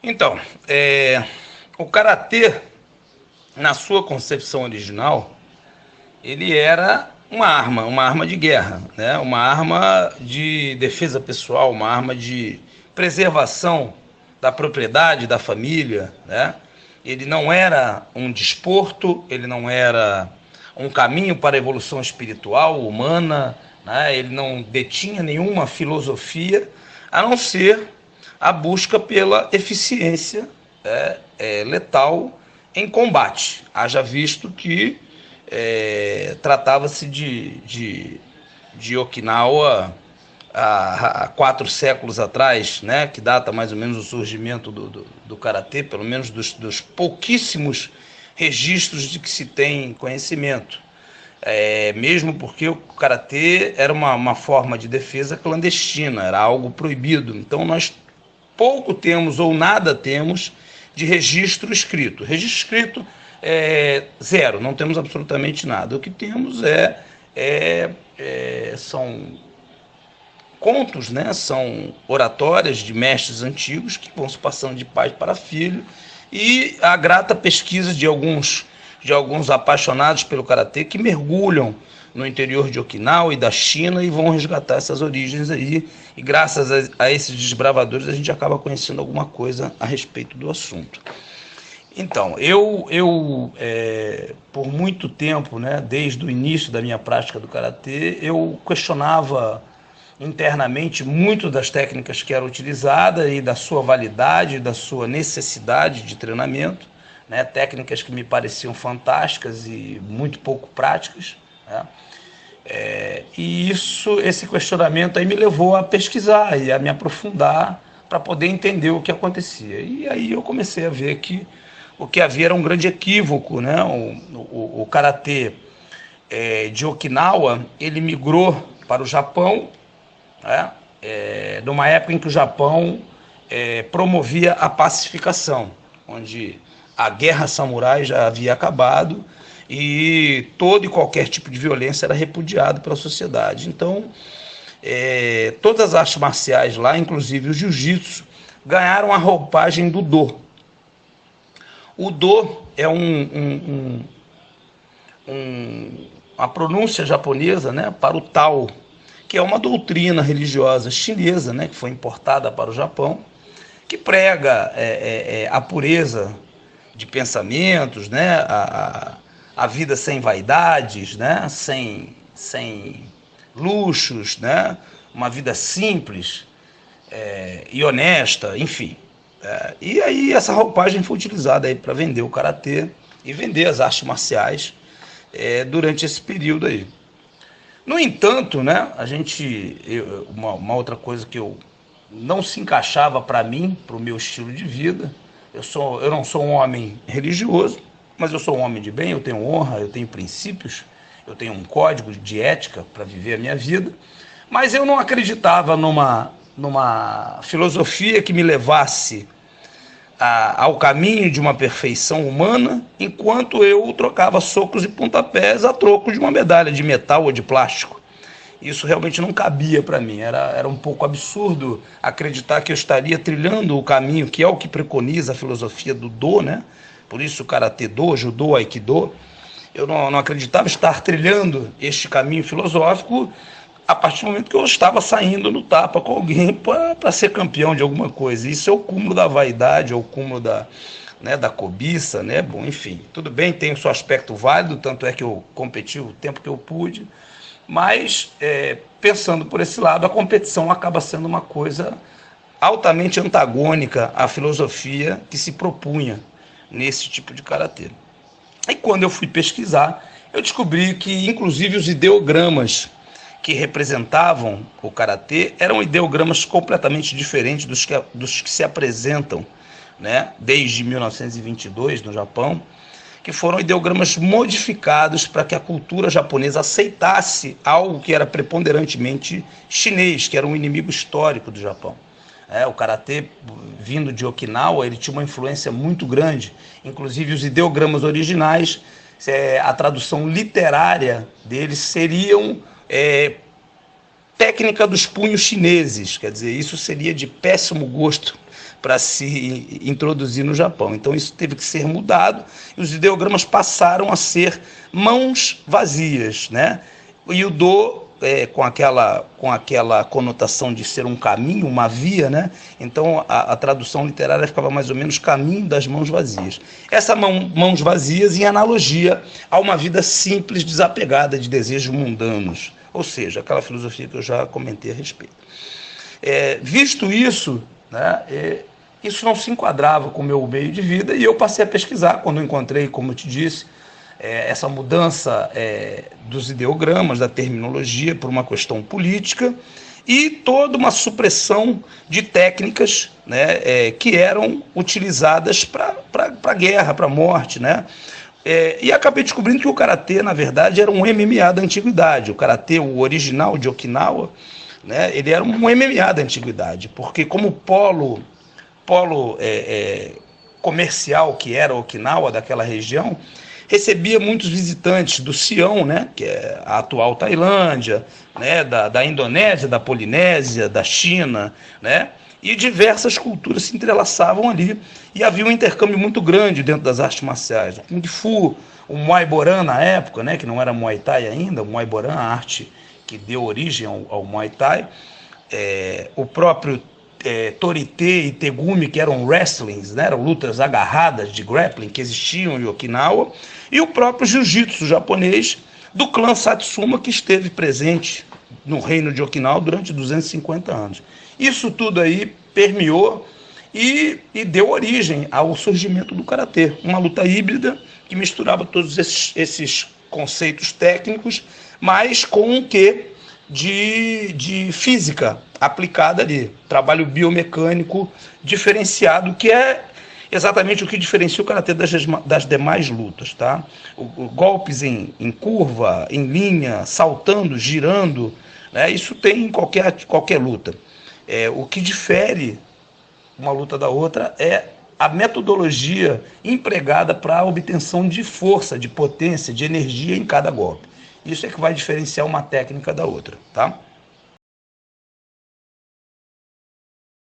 Então, o karatê, na sua concepção original, ele era uma arma de guerra, né? Uma arma de defesa pessoal, uma arma de preservação da propriedade, da família, né? Ele não era um desporto, ele não era um caminho para a evolução espiritual, humana, né? Ele não detinha nenhuma filosofia, a não ser a busca pela eficiência letal em combate. Haja visto que tratava-se de Okinawa há 4 séculos atrás, né, que data mais ou menos o surgimento do karatê, pelo menos dos pouquíssimos registros de que se tem conhecimento. Mesmo porque o karatê era uma forma de defesa clandestina, era algo proibido. Então nós pouco temos ou nada temos de registro escrito. Registro escrito zero, não temos absolutamente nada. O que temos são contos, né? São oratórias de mestres antigos que vão se passando de pai para filho, e a grata pesquisa de alguns apaixonados pelo karatê que mergulham no interior de Okinawa e da China e vão resgatar essas origens aí, e graças a esses desbravadores a gente acaba conhecendo alguma coisa a respeito do assunto. Então, eu por muito tempo, né, desde o início da minha prática do karatê, eu questionava internamente muito das técnicas que eram utilizadas e da sua validade, da sua necessidade de treinamento, né, técnicas que me pareciam fantásticas e muito pouco práticas, né? E esse questionamento aí me levou a pesquisar e a me aprofundar para poder entender o que acontecia. E aí eu comecei a ver que o que havia era um grande equívoco, né? O karatê de Okinawa, ele migrou para o Japão, né? Numa época em que o Japão promovia a pacificação, onde a guerra samurai já havia acabado e todo e qualquer tipo de violência era repudiado pela sociedade. Então, todas as artes marciais lá, inclusive o jiu-jitsu, ganharam a roupagem do do. O do é uma pronúncia japonesa, né, para o Tao, que é uma doutrina religiosa chinesa, né, que foi importada para o Japão, que prega a pureza de pensamentos, né, a vida sem vaidades, né, sem luxos, né, uma vida simples e honesta, enfim. E aí essa roupagem foi utilizada aí para vender o karatê e vender as artes marciais durante esse período aí. No entanto, né, uma outra coisa que não se encaixava para mim, para o meu estilo de vida, eu não sou um homem religioso, mas eu sou um homem de bem, eu tenho honra, eu tenho princípios, eu tenho um código de ética para viver a minha vida, mas eu não acreditava numa filosofia que me levasse ao caminho de uma perfeição humana, enquanto eu trocava socos e pontapés a troco de uma medalha de metal ou de plástico. Isso realmente não cabia para mim, era um pouco absurdo acreditar que eu estaria trilhando o caminho, que é o que preconiza a filosofia do Do, né? Por isso o Karatê Do, Judô, Aikido. Eu não acreditava estar trilhando este caminho filosófico a partir do momento que eu estava saindo no tapa com alguém para ser campeão de alguma coisa. Isso é o cúmulo da vaidade, é o cúmulo da cobiça, né? Bom, enfim, tudo bem, tem o seu aspecto válido, tanto é que eu competi o tempo que eu pude, mas pensando por esse lado, a competição acaba sendo uma coisa altamente antagônica à filosofia que se propunha nesse tipo de karatê. E quando eu fui pesquisar, eu descobri que inclusive os ideogramas que representavam o karatê eram ideogramas completamente diferentes dos que se apresentam, né, desde 1922 no Japão, que foram ideogramas modificados para que a cultura japonesa aceitasse algo que era preponderantemente chinês, que era um inimigo histórico do Japão. O karatê, vindo de Okinawa, ele tinha uma influência muito grande, inclusive os ideogramas originais, a tradução literária deles seriam técnica dos punhos chineses, quer dizer, isso seria de péssimo gosto para se introduzir no Japão. Então isso teve que ser mudado e os ideogramas passaram a ser mãos vazias, né? E o do com aquela conotação de ser um caminho, uma via, né? Então a tradução literária ficava mais ou menos caminho das mãos vazias. Essa mãos vazias em analogia a uma vida simples, desapegada de desejos mundanos, ou seja, aquela filosofia que eu já comentei a respeito. Visto isso, né, isso não se enquadrava com o meu meio de vida e eu passei a pesquisar quando eu encontrei, como eu te disse, essa mudança dos ideogramas, da terminologia por uma questão política e toda uma supressão de técnicas, né, que eram utilizadas para a guerra, para a morte, né? E acabei descobrindo que o karatê, na verdade, era um MMA da antiguidade. O karatê, o original de Okinawa, né, ele era um MMA da antiguidade, porque como polo comercial que era Okinawa, daquela região, recebia muitos visitantes do Sião, né, que é a atual Tailândia, né, da Indonésia, da Polinésia, da China, né, e diversas culturas se entrelaçavam ali e havia um intercâmbio muito grande dentro das artes marciais. O Kung Fu, o Muay Boran na época, né, que não era Muay Thai ainda, o Muay Boran, a arte que deu origem ao Muay Thai, o próprio Torite e Tegumi, que eram wrestlings, né, eram lutas agarradas de grappling que existiam em Okinawa, e o próprio jiu-jitsu japonês do clã Satsuma, que esteve presente no reino de Okinawa durante 250 anos. Isso tudo aí permeou e deu origem ao surgimento do karatê, uma luta híbrida que misturava todos esses conceitos técnicos, mas com um quê de física aplicada ali, trabalho biomecânico diferenciado, que é exatamente o que diferencia o karatê das demais lutas, tá? Golpes em curva, em linha, saltando, girando, né? Isso tem em qualquer luta. O que difere uma luta da outra é a metodologia empregada para a obtenção de força, de potência, de energia em cada golpe. Isso é que vai diferenciar uma técnica da outra, tá?